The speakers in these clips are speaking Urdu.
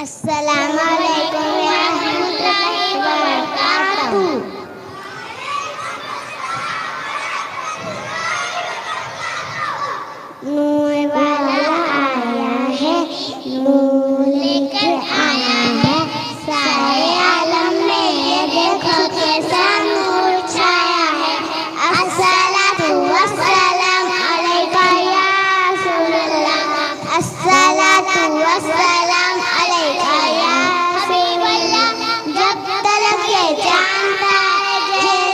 السلام علیکم ورحمۃ اللہ وبرکاتہ۔ نور والا آیا ہے، نور لے کر آیا ہے، سارے عالم میں یہ دیکھو کیسا نور چھایا ہے۔ الصلاۃ والسلام علیکہ یا رسول اللہ، الصلاۃ والسلام علیکہ یا حبیب اللہ۔ جب تلک یہ چاند تارے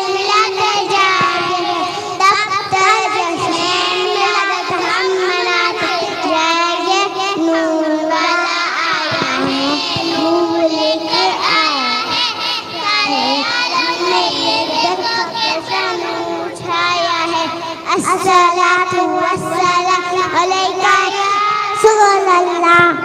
ملاتے جائیں گے، تب تک جشن میلاد ہم مناتے جائیں گے۔ نور والا آیا ہے، نور لے کر آیا ہے، سارے عالم میں یہ دیکھو کیسا نور چھایا ہے۔ الصلاۃ والسلام علیکہ یا رسول اللہ۔